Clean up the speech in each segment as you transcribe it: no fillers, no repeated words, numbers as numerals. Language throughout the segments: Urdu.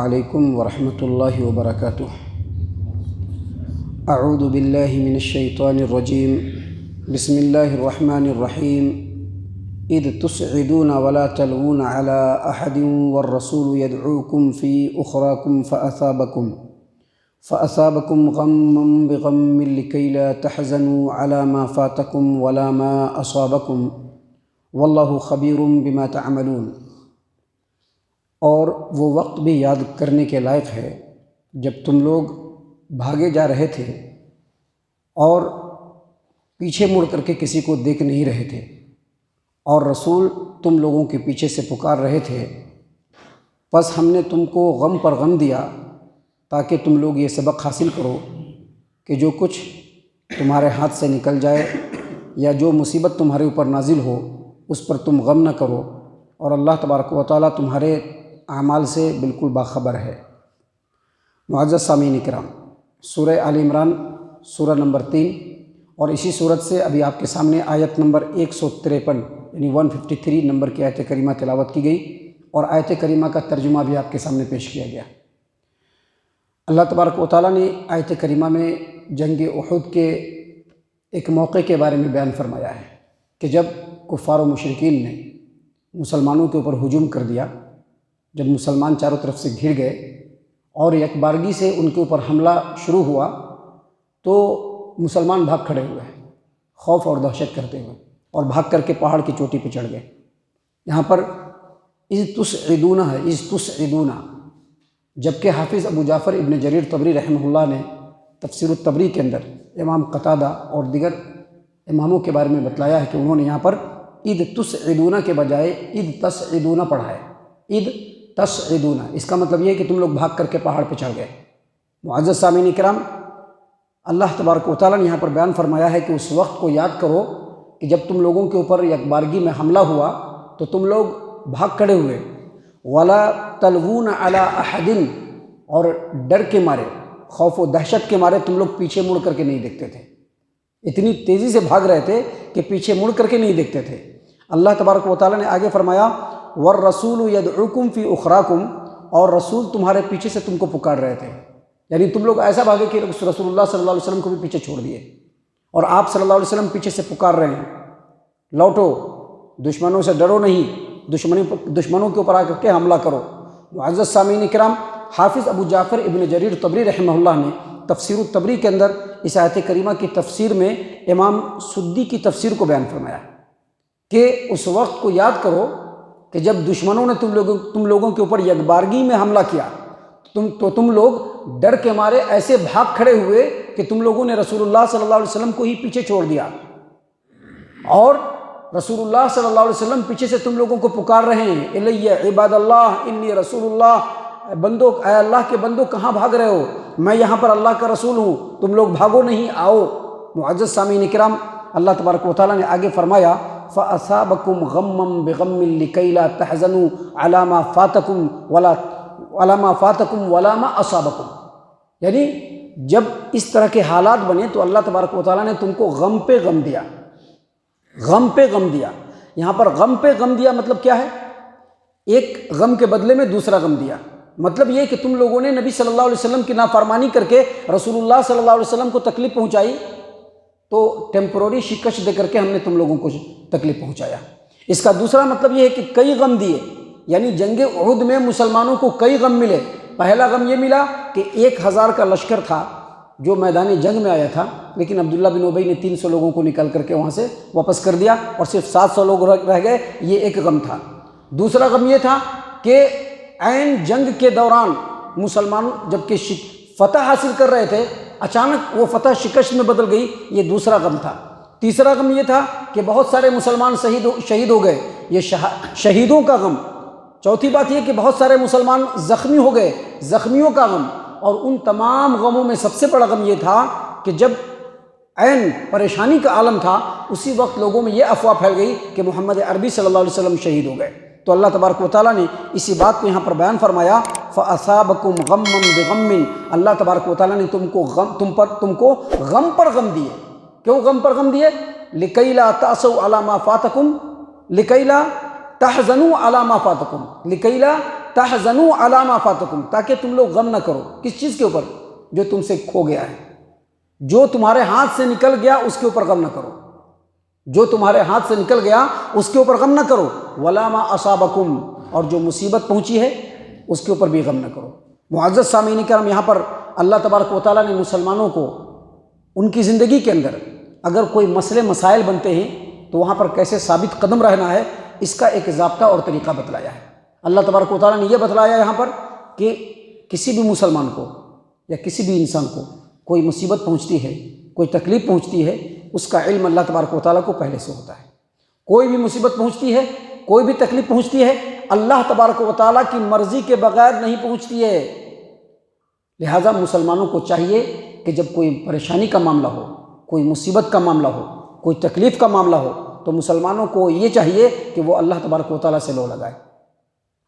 علیکم ورحمۃ اللہ وبرکاتہ۔ اعوذ باللہ من الشیطان الرجیم، بسم اللہ الرحمن الرحیم۔ اذ تسعدون ولا تلوون علی احد والرسول يدعوكم في اخراكم فأصابكم غما بغم لكي لا تحزنوا على ما فاتكم ولا ما أصابكم واللہ خبیر بما تعملون۔ اور وہ وقت بھی یاد کرنے کے لائق ہے جب تم لوگ بھاگے جا رہے تھے اور پیچھے مڑ کر کے کسی کو دیکھ نہیں رہے تھے، اور رسول تم لوگوں کے پیچھے سے پکار رہے تھے، پس ہم نے تم کو غم پر غم دیا تاکہ تم لوگ یہ سبق حاصل کرو کہ جو کچھ تمہارے ہاتھ سے نکل جائے یا جو مصیبت تمہارے اوپر نازل ہو اس پر تم غم نہ کرو، اور اللہ تبارک و تعالیٰ تمہارے اعمال سے بالکل باخبر ہے۔ معزز سامعین کرام، سورہ آل عمران سورہ نمبر 3 اور اسی صورت سے ابھی آپ کے سامنے آیت نمبر 153 یعنی 153 نمبر کی آیت کریمہ تلاوت کی گئی، اور آیت کریمہ کا ترجمہ بھی آپ کے سامنے پیش کیا گیا۔ اللہ تبارک و تعالیٰ نے آیت کریمہ میں جنگ احد کے ایک موقع کے بارے میں بیان فرمایا ہے کہ جب کفار و مشرکین نے مسلمانوں کے اوپر ہجوم کر دیا، جب مسلمان چاروں طرف سے گھر گئے اور یک بارگی سے ان کے اوپر حملہ شروع ہوا، تو مسلمان بھاگ کھڑے ہوئے خوف اور دہشت کرتے ہوئے، اور بھاگ کر کے پہاڑ کی چوٹی پہ چڑھ گئے۔ یہاں پر اذ تسعدون ہے، اذ تسعدون، جبکہ حافظ ابو جعفر ابن جریر طبری رحمہ اللہ نے تفسیر الطبری کے اندر امام قتادہ اور دیگر اماموں کے بارے میں بتلایا ہے کہ انہوں نے یہاں پر اذ تسعدون کے بجائے اذ تسعدون پڑھا ہے، اذ تسعدون۔ اس کا مطلب یہ ہے کہ تم لوگ بھاگ کر کے پہاڑ پہ چڑھ گئے۔ معزز سامعین کرام، اللہ تبارک و تعالیٰ نے یہاں پر بیان فرمایا ہے کہ اس وقت کو یاد کرو کہ جب تم لوگوں کے اوپر یک بارگی میں حملہ ہوا تو تم لوگ بھاگ کھڑے ہوئے، ولا تلوون علی احد، اور ڈر کے مارے، خوف و دہشت کے مارے تم لوگ پیچھے مڑ کر کے نہیں دیکھتے تھے، اتنی تیزی سے بھاگ رہے تھے کہ پیچھے مڑ کر کے نہیں دیکھتے تھے۔ اللہ تبارک و تعالیٰ نے آگے فرمایا والرسول یدعوکم فی اخراکم، اور رسول تمہارے پیچھے سے تم کو پکار رہے تھے، یعنی تم لوگ ایسا بھاگے کہ رسول اللہ صلی اللہ علیہ وسلم کو بھی پیچھے چھوڑ دیے، اور آپ صلی اللہ علیہ وسلم پیچھے سے پکار رہے ہیں، لوٹو، دشمنوں سے ڈرو نہیں، دشمنوں کے اوپر آ کر کے حملہ کرو۔ معزز سامعین کرام، حافظ ابو جعفر ابن جریر طبری رحمہ اللہ نے تفسیر الطبری کے اندر اس آیت کریمہ کی تفسیر میں امام سدی کی تفسیر کو بیان فرمایا کہ اس وقت کو یاد کرو کہ جب دشمنوں نے تم لوگوں کے اوپر یکبارگی میں حملہ کیا تو تم لوگ ڈر کے مارے ایسے بھاگ کھڑے ہوئے کہ تم لوگوں نے رسول اللہ صلی اللہ علیہ وسلم کو ہی پیچھے چھوڑ دیا، اور رسول اللہ صلی اللہ علیہ وسلم پیچھے سے تم لوگوں کو پکار رہے ہیں، الیہ عباد اللہ انی رسول اللہ، بندو، اے اللہ کے بندو کہاں بھاگ رہے ہو، میں یہاں پر اللہ کا رسول ہوں، تم لوگ بھاگو نہیں، آؤ۔ معزز سامعین کرام، اللہ تبارک و تعالیٰ نے آگے فرمایا فَأَصَابَكُمْ غَمًّا بِغَمٍّ لِكَيْ لَا تَحْزَنُوا عَلَى مَا فَاتَكُمْ وَلَا مَا أَصَابَكُمْ، یعنی جب اس طرح کے حالات بنے تو اللہ تبارک و تعالیٰ نے تم کو غم پہ غم دیا، غم پہ غم دیا۔ یہاں پر غم پہ غم دیا مطلب کیا ہے؟ ایک غم کے بدلے میں دوسرا غم دیا، مطلب یہ کہ تم لوگوں نے نبی صلی اللہ علیہ وسلم کی نافرمانی کر کے رسول اللہ صلی اللہ علیہ وسلم کو تکلیف پہنچائی، تو ٹیمپروری شکست دے کر کے ہم نے تم لوگوں کو تکلیف پہنچایا۔ اس کا دوسرا مطلب یہ ہے کہ کئی غم دیے، یعنی جنگ احد میں مسلمانوں کو کئی غم ملے۔ پہلا غم یہ ملا کہ 1000 کا لشکر تھا جو میدان جنگ میں آیا تھا، لیکن عبداللہ بن ابی نے 300 لوگوں کو نکال کر کے وہاں سے واپس کر دیا اور صرف 700 لوگ رہ گئے، یہ ایک غم تھا۔ دوسرا غم یہ تھا کہ عین جنگ کے دوران مسلمان جبکہ فتح حاصل کر رہے تھے، اچانک وہ فتح شکست میں بدل گئی، یہ دوسرا غم تھا۔ تیسرا غم یہ تھا کہ بہت سارے مسلمان شہید ہو گئے، یہ شہیدوں کا غم۔ چوتھی بات یہ کہ بہت سارے مسلمان زخمی ہو گئے، زخمیوں کا غم۔ اور ان تمام غموں میں سب سے بڑا غم یہ تھا کہ جب عین پریشانی کا عالم تھا، اسی وقت لوگوں میں یہ افواہ پھیل گئی کہ محمد عربی صلی اللہ علیہ وسلم شہید ہو گئے۔ تو اللہ تبارک و تعالیٰ نے اسی بات کو یہاں پر بیان فرمایا فَأَصَابَكُمْ غَمًّا بِغَمٍّ، اللہ تبارک و تعالیٰ نے تم کو غم پر غم دیے۔ کیوں غم پر غم دیے؟ لِكَيْ لَا تَأْسَوْا عَلَى مَا فَاتَكُمْ لِكَيْ لَا تَحْزَنُوا عَلَى مَا فَاتَكُمْ، لِكَيْ لَا تحزنوا علی ما فاتکم، تاکہ تم لوگ غم نہ کرو کس چیز کے اوپر؟ جو تم سے کھو گیا ہے، جو تمہارے ہاتھ سے نکل گیا اس کے اوپر غم نہ کرو، جو تمہارے ہاتھ سے نکل گیا اس کے اوپر غم نہ کرو، ولا ما اصابکم، اور جو مصیبت پہنچی ہے اس کے اوپر بھی غم نہ کرو۔ معزز سامعین کرام، یہاں پر اللہ تبارک و تعالیٰ نے مسلمانوں کو ان کی زندگی کے اندر اگر کوئی مسئلے مسائل بنتے ہیں تو وہاں پر کیسے ثابت قدم رہنا ہے، اس کا ایک ضابطہ اور طریقہ بتلایا ہے۔ اللہ تبارک و تعالیٰ نے یہ بتلایا یہاں پر کہ کسی بھی مسلمان کو یا کسی بھی انسان کو کوئی مصیبت پہنچتی ہے، کوئی تکلیف پہنچتی ہے، اس کا علم اللہ تبارک و تعالیٰ کو پہلے سے ہوتا ہے۔ کوئی بھی مصیبت پہنچتی ہے، کوئی بھی تکلیف پہنچتی ہے، اللہ تبارک و تعالیٰ کی مرضی کے بغیر نہیں پہنچتی ہے۔ لہٰذا مسلمانوں کو چاہیے کہ جب کوئی پریشانی کا معاملہ ہو، کوئی مصیبت کا معاملہ ہو، کوئی تکلیف کا معاملہ ہو، تو مسلمانوں کو یہ چاہیے کہ وہ اللہ تبارک و تعالیٰ سے لو لگائے،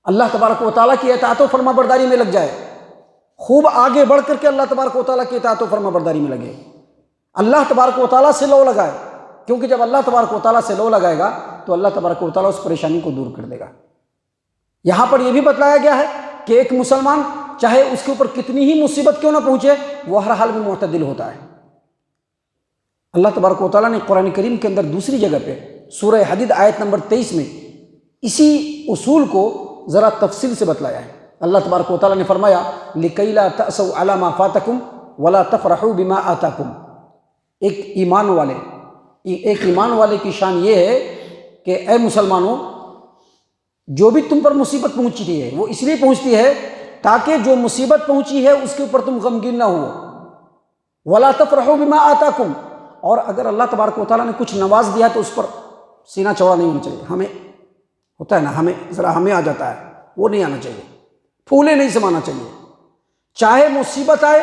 اللہ تبارک و تعالیٰ کی اطاعت و فرما برداری میں لگ جائے، خوب آگے بڑھ کر کے اللہ تبارک و تعالیٰ کی اطاعت و فرما برداری میں لگے، اللہ تبارک و تعالیٰ سے لو لگائے، کیونکہ جب اللہ تبارک و تعالیٰ سے لو لگائے گا تو اللہ تبارک و تعالیٰ اس پریشانی کو دور کر دے گا۔ یہاں پر یہ بھی بتلایا گیا ہے کہ ایک مسلمان چاہے اس کے اوپر کتنی ہی مصیبت کیوں نہ پہنچے، وہ ہر حال میں معتدل ہوتا ہے۔ اللہ تبارک و تعالیٰ نے قرآن کریم کے اندر دوسری جگہ پہ سورہ حدید آیت نمبر 23 میں اسی اصول کو ذرا تفصیل سے بتلایا ہے۔ اللہ تبارک و تعالیٰ نے فرمایا لِكَيْ لَا تَأْسَوْا عَلَى مَا فَاتَكُمْ وَلَا تَفْرَحُوا بِمَا آتَاكُمْ۔ ایک ایمان والے کی شان یہ ہے کہ اے مسلمانوں، جو بھی تم پر مصیبت پہنچتی ہے وہ اس لیے پہنچتی ہے تاکہ جو مصیبت پہنچی ہے اس کے اوپر تم غمگین نہ ہو، وَلَا تَفْرَحُوا بِمَا آتَاكُمْ، اور اگر اللہ تبارک و تعالیٰ نے کچھ نواز دیا تو اس پر سینہ چوڑا نہیں ہونا چاہیے۔ ہمیں ہوتا ہے نا، ہمیں آ جاتا ہے، وہ نہیں آنا چاہیے، پھولے نہیں سمانا چاہیے، چاہے مصیبت آئے،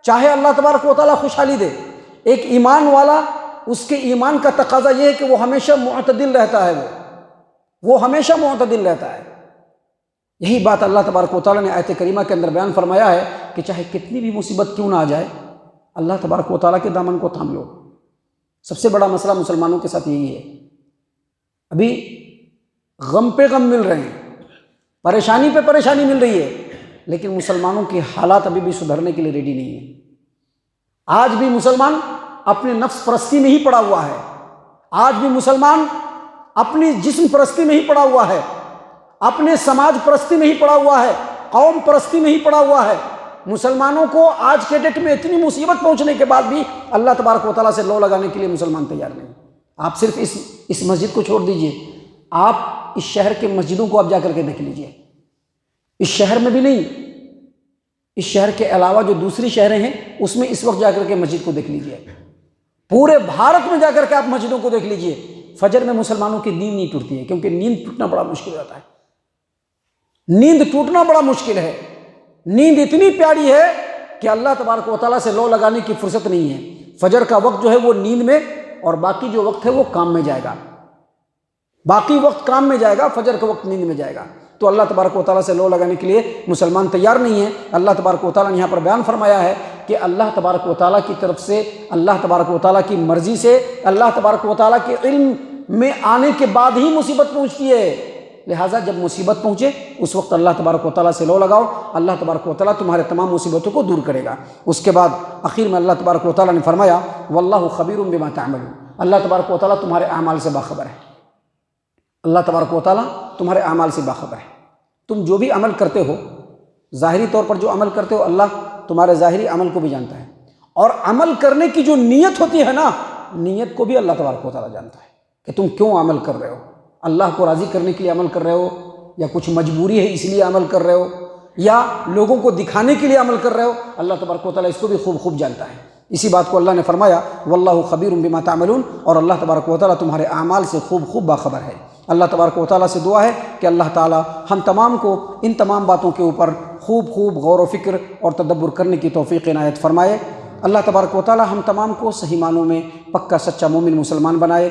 چاہے اللہ تبارک و تعالیٰ خوشحالی دے۔ ایک ایمان والا، اس کے ایمان کا تقاضا یہ ہے کہ وہ ہمیشہ معتدل رہتا ہے، وہ ہمیشہ معتدل رہتا ہے۔ یہی بات اللہ تبارک و تعالیٰ نے آیت کریمہ کے اندر بیان فرمایا ہے کہ چاہے کتنی بھی مصیبت کیوں نہ آ جائے، اللہ تبارک و تعالیٰ کے دامن کو تھام لو۔ سب سے بڑا مسئلہ مسلمانوں کے ساتھ یہی ہے، ابھی غم پہ غم مل رہے ہیں، پریشانی پہ پریشانی مل رہی ہے، لیکن مسلمانوں کی حالات ابھی بھی سدھرنے کے لیے ریڈی نہیں ہے۔ آج بھی مسلمان اپنے نفس پرستی میں ہی پڑا ہوا ہے، آج بھی مسلمان اپنی جسم پرستی میں ہی پڑا ہوا ہے، اپنے سماج پرستی میں ہی پڑا ہوا ہے، قوم پرستی میں ہی پڑا ہوا ہے۔ مسلمانوں کو آج کے ڈیٹ میں اتنی مصیبت پہنچنے کے بعد بھی اللہ تبارک و تعالیٰ سے لو لگانے کے لیے مسلمان تیار نہیں۔ آپ صرف اس مسجد کو چھوڑ دیجئے، آپ اس شہر کے مسجدوں کو آپ جا کر کے دیکھ لیجئے، اس شہر میں بھی نہیں، اس شہر کے علاوہ جو دوسری شہریں ہیں اس میں اس وقت جا کر کے مسجد کو دیکھ لیجئے، پورے بھارت میں جا کر کے آپ مسجدوں کو دیکھ لیجئے، فجر میں مسلمانوں کی نیند نہیں ٹوٹتی ہے، کیونکہ نیند ٹوٹنا بڑا مشکل ہوتا ہے، نیند ٹوٹنا بڑا مشکل ہے۔ نیند اتنی پیاری ہے کہ اللہ تبارک و تعالیٰ سے لو لگانے کی فرصت نہیں ہے۔ فجر کا وقت جو ہے وہ نیند میں، اور باقی جو وقت ہے وہ کام میں جائے گا، باقی وقت کام میں جائے گا، فجر کا وقت نیند میں جائے گا۔ تو اللہ تبارک و تعالیٰ سے لو لگانے کے لیے مسلمان تیار نہیں ہے۔ اللہ تبارک و تعالیٰ نے یہاں پر بیان فرمایا ہے کہ اللہ تبارک و تعالیٰ کی طرف سے، اللہ تبارک و تعالیٰ کی مرضی سے، اللہ تبارک و تعالیٰ کے علم میں آنے کے بعد ہی مصیبت پہنچتی ہے۔ لہٰذا جب مصیبت پہنچے اس وقت اللہ تبارک و تعالیٰ سے لو لگاؤ، اللہ تبارک و تعالیٰ تمہارے تمام مصیبتوں کو دور کرے گا۔ اس کے بعد آخر میں اللہ تبارک و تعالیٰ نے فرمایا واللہ خبیر بما تعملون، اللہ تبارک و تعالیٰ تمہارے اعمال سے باخبر ہے، اللہ تبارک و تعالیٰ تمہارے اعمال سے باخبر ہے۔ تم جو بھی عمل کرتے ہو، ظاہری طور پر جو عمل کرتے ہو، اللہ تمہارے ظاہری عمل کو بھی جانتا ہے، اور عمل کرنے کی جو نیت ہوتی ہے نا، نیت کو بھی اللہ تبارک و تعالیٰ جانتا ہے کہ تم کیوں عمل کر رہے ہو، اللہ کو راضی کرنے کے لیے عمل کر رہے ہو، یا کچھ مجبوری ہے اس لیے عمل کر رہے ہو، یا لوگوں کو دکھانے کے لیے عمل کر رہے ہو، اللہ تبارک و تعالیٰ اس کو بھی خوب جانتا ہے۔ اسی بات کو اللہ نے فرمایا واللہ خبیر بما تعملون، اور اللہ تبارک و تعالیٰ تمہارے اعمال سے خوب باخبر ہے۔ اللہ تبارک و تعالیٰ سے دعا ہے کہ اللہ تعالیٰ ہم تمام کو ان تمام باتوں کے اوپر خوب غور و فکر اور تدبر کرنے کی توفیق عنایت فرمائے۔ اللہ تبارک و تعالیٰ ہم تمام کو صحیح معنوں میں پکا سچا مومن مسلمان بنائے۔